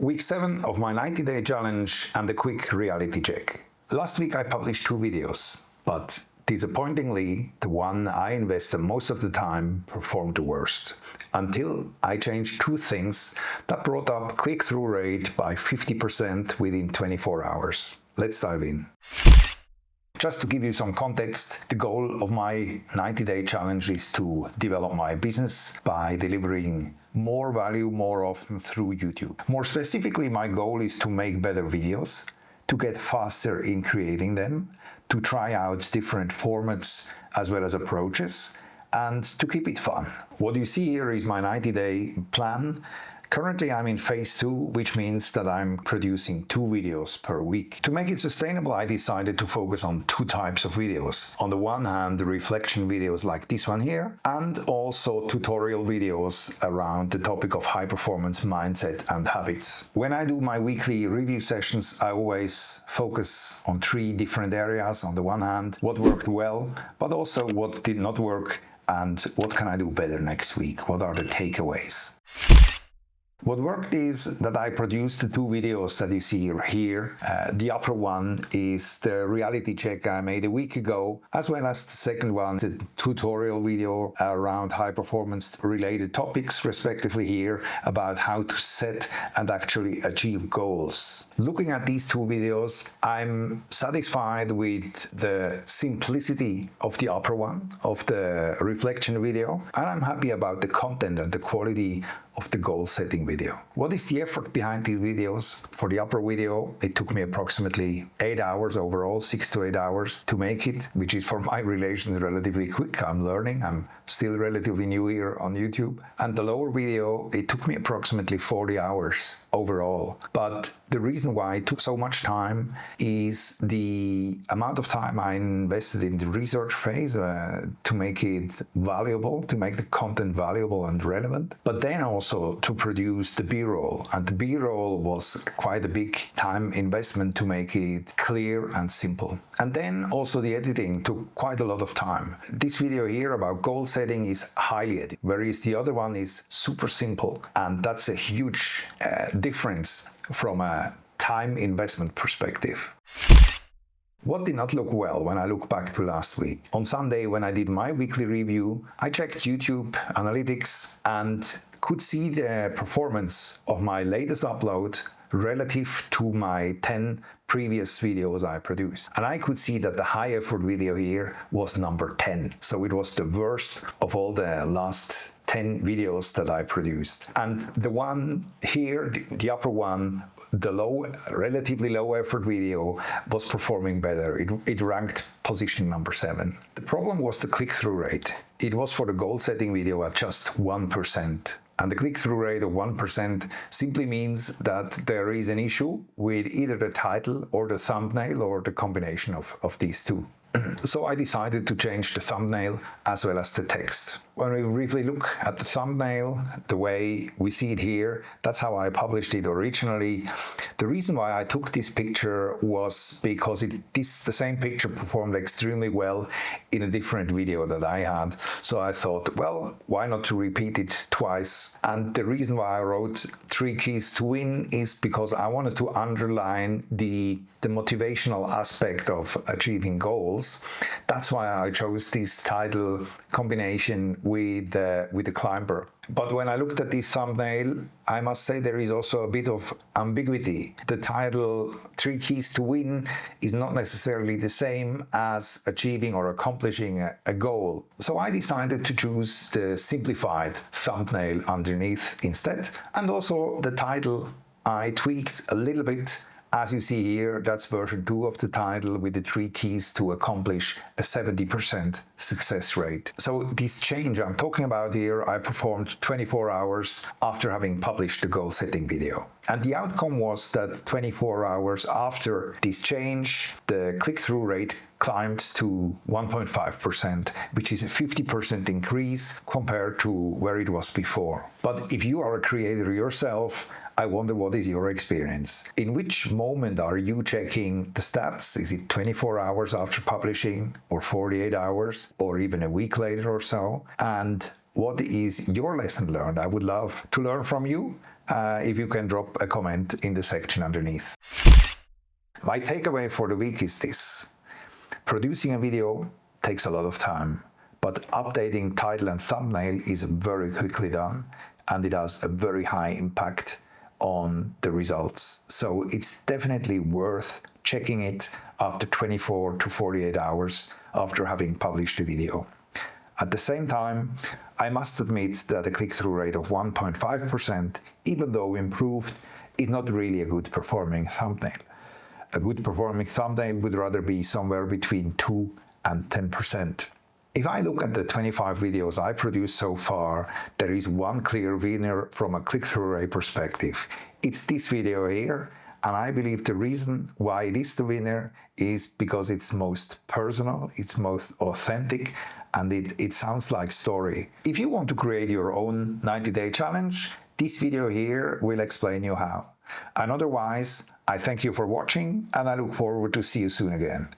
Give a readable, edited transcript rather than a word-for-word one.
Week 7 of my 90-day challenge and a quick reality check. Last week I published 2 videos, but disappointingly, the one I invested most of the time performed the worst, until I changed 2 things that brought up click-through rate by 50% within 24 hours. Let's dive in. Just to give you some context, the goal of my 90-day challenge is to develop my business by delivering more value more often through YouTube. More specifically, my goal is to make better videos, to get faster in creating them, to try out different formats as well as approaches, and to keep it fun. What you see here is my 90-day plan. Currently, I'm in phase 2, which means that I'm producing 2 videos per week. To make it sustainable, I decided to focus on 2 types of videos. On the one hand, the reflection videos like this one here, and also tutorial videos around the topic of high-performance mindset and habits. When I do my weekly review sessions, I always focus on 3 different areas. On the one hand, what worked well, but also what did not work, and what can I do better next week? What are the takeaways? What worked is that I produced the 2 videos that you see here. The upper one is the reality check I made a week ago, as well as the second one, the tutorial video around high-performance related topics, respectively here, about how to set and actually achieve goals. Looking at these 2 videos, I'm satisfied with the simplicity of the upper one, of the reflection video, and I'm happy about the content and the quality of the goal setting video. What is the effort behind these videos? For the upper video, it took me approximately 8 hours overall, 6 to 8 hours to make it, which is for my relations relatively quick. I'm learning, I'm still relatively new here on YouTube. And the lower video, it took me approximately 40 hours overall. But the reason why it took so much time is the amount of time I invested in the research phase to make it valuable, to make the content valuable and relevant, but then also to produce the B-roll. And the B-roll was quite a big time investment to make it clear and simple. And then also the editing took quite a lot of time. This video here about goal setting is highly edited, whereas the other one is super simple. And that's a huge difference from a time investment perspective. What did not look well when I look back to last week? On Sunday, when I did my weekly review, I checked YouTube analytics and could see the performance of my latest upload relative to my 10 previous videos I produced. And I could see that the high effort video here was number 10. So it was the worst of all the last 10 videos that I produced. And the one here, the upper one, the relatively low effort video was performing better. It ranked position number 7. The problem was the click-through rate. It was for the goal setting video at just 1%. And the click-through rate of 1% simply means that there is an issue with either the title or the thumbnail or the combination of these 2. So I decided to change the thumbnail as well as the text. When we briefly look at the thumbnail, the way we see it here, that's how I published it originally. The reason why I took this picture was because the same picture performed extremely well in a different video that I had. So I thought, well, why not to repeat it twice? And the reason why I wrote 3 keys to win is because I wanted to underline the motivational aspect of achieving goals. That's why I chose this title combination with the climber. But when I looked at this thumbnail, I must say there is also a bit of ambiguity. The title 3 keys to win is not necessarily the same as achieving or accomplishing a goal. So I decided to choose the simplified thumbnail underneath instead. And also the title I tweaked a little bit. As you see here, that's version 2 of the title with the 3 keys to accomplish a 70% success rate. So this change I'm talking about here, I performed 24 hours after having published the goal setting video. And the outcome was that 24 hours after this change, the click-through rate climbed to 1.5%, which is a 50% increase compared to where it was before. But if you are a creator yourself, I wonder what is your experience. In which moment are you checking the stats? Is it 24 hours after publishing, or 48 hours, or even a week later or so? And what is your lesson learned? I would love to learn from you. if you can drop a comment in the section underneath. My takeaway for the week is this. Producing a video takes a lot of time, but updating title and thumbnail is very quickly done, and it has a very high impact on the results. So it's definitely worth checking it after 24 to 48 hours after having published the video. At the same time, I must admit that a click-through rate of 1.5%, even though improved, is not really a good performing thumbnail. A good performing thumbnail would rather be somewhere between 2 and 10%. If I look at the 25 videos I produced so far, there is one clear winner from a click-through rate perspective. It's this video here, and I believe the reason why it is the winner is because it's most personal, it's most authentic, and it sounds like story. If you want to create your own 90-day challenge, this video here will explain you how. And otherwise, I thank you for watching, and I look forward to see you soon again.